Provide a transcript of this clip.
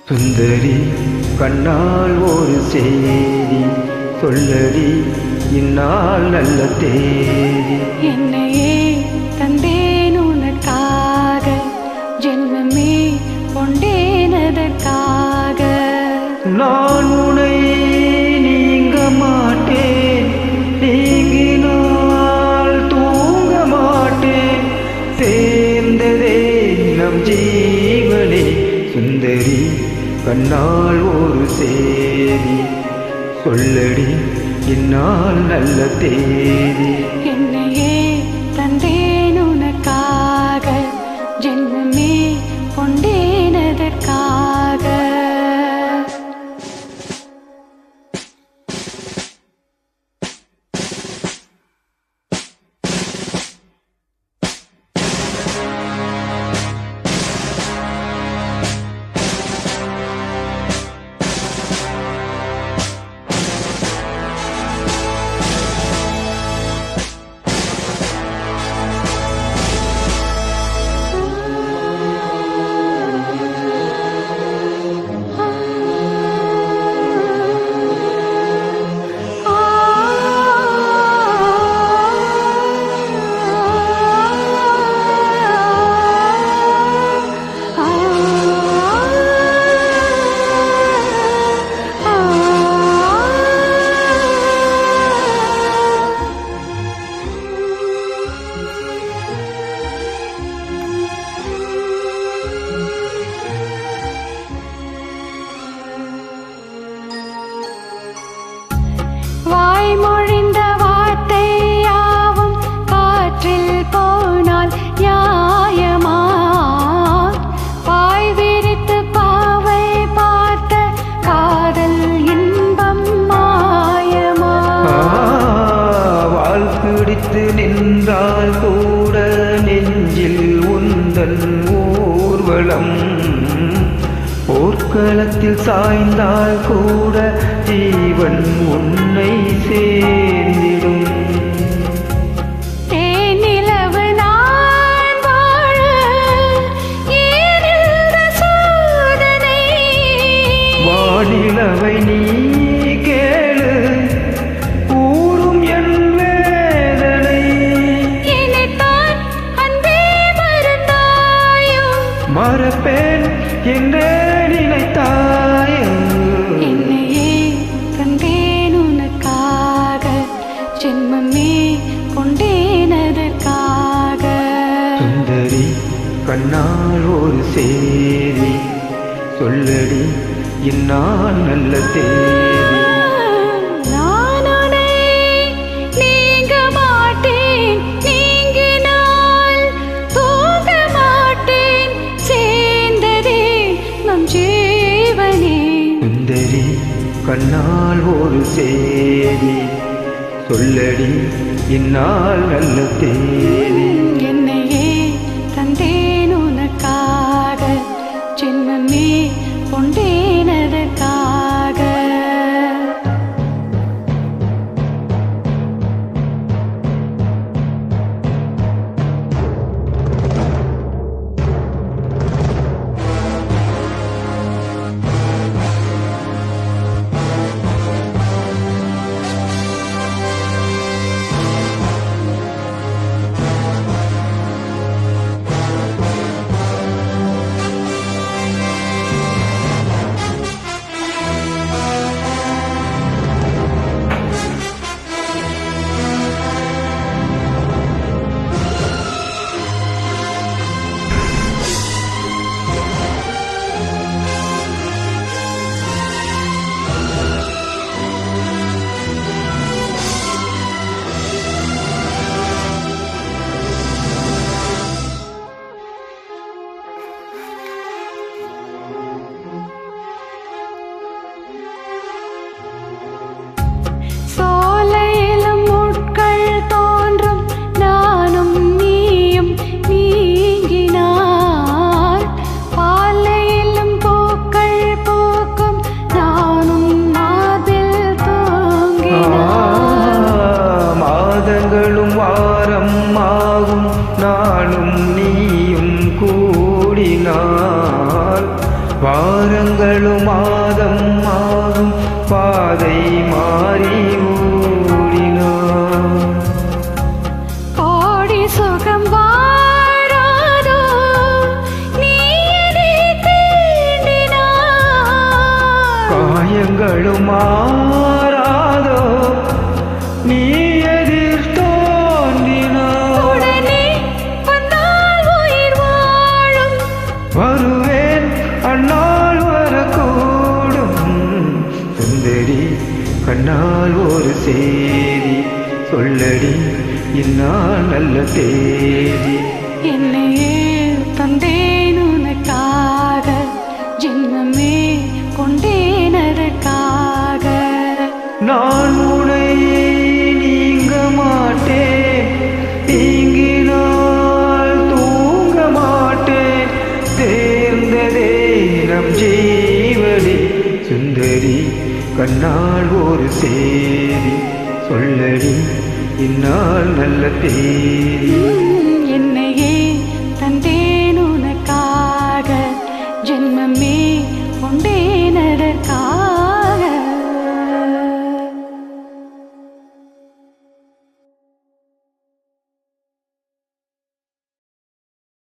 சுந்தரி கண்ணால் ஒரு செய்தி சொல்லடி இந்நாள் நல்ல தேதி. என்னையே தந்தேன் உனக்காக, ஜென்மமே கொண்டேனதற்காக. நான் உனை நீங்க மாட்டேன், நீங்கினால் தூங்க மாட்டேன், சேர்ந்ததே நம் ஜீவனே. சுந்தரி கண்ணால் ஒரு சேதி சொல்லடி இந்நாள் நல்ல தேதி. என்னையே தந்தேன் உனக்காக, ஜென்மமே கொண்டேனதற்காக. வாய்மொழிந்த வார்த்தை யாவும் காற்றில் போனால் நியாயமா? பாய் விரித்து பாவை பார்த்த காதல் இன்பம் மாயமா? வாள் பிடித்து நின்றால் கூட நெஞ்சில் உந்தன் ஊர்வலம், போர்க்களத்தில் சாய்ந்தால் கூட ஜீவன் உன்னை சேர்ந்திடும். தேனிலவு நான் வாழ ஏனிந்த சோதனை? வானிலவை நீ கேளு, கூறும் என் வேதனை. என்னைத்தான் அன்பே மறந்தாயோ? மறப்பேன் என்றே நினைத்தாயோ? என்னையே தந்தேன் உனக்காக, ஜென்மமே கொண்டேனதற்காக. சுந்தரி கண்ணால் ஒரு சேதி சொல்லடி இந்நாள் நல்ல தேதி. நான் உன்னை நீங்க மாட்டேன், நீங்கினால் தூங்க மாட்டேன், சேர்ந்ததே நம் ஜீவனே. சுந்தரி கண்ணால் ஒரு சேதி சொல்லடி இந்நாள் நல்ல தேதி. என்னையே தந்தேன் உனக்காக, ஜென்மமே கொண்டேனதற்காக. வாரங்களும் மாதம் ஆகும் பாதை மாறி ஓடினான். கோடி சுகம் வாராதோ நீ என்னை தீண்டினாய். காயங்களும் மாறாதோ நீ எதிர் தோன்றினாய். உடனே வந்தால் உயிர் வாழும். வருவேன் அந்நாள் வரக்கூடும். சுந்தரி கண்ணால் ஒரு செய்தி சொல்லடி இந்நாள் நல்ல தேதி. என்னையே தந்தேன் உனக்காக, ஜென்மமே கொண்டேன் அதற்காக. நான் உன்னை நீங்க மாட்டேன், நீங்கினால் தூங்க மாட்டேன். தேர்ந்ததே நம் ஜீவனே. சுந்தரி கண்ணால் ஒரு செய்தி சொல்லடி இந்நாள் நல்ல தேதி. என்னையே தந்தேன் உனக்காக, ஜென்மமே கொண்டேன்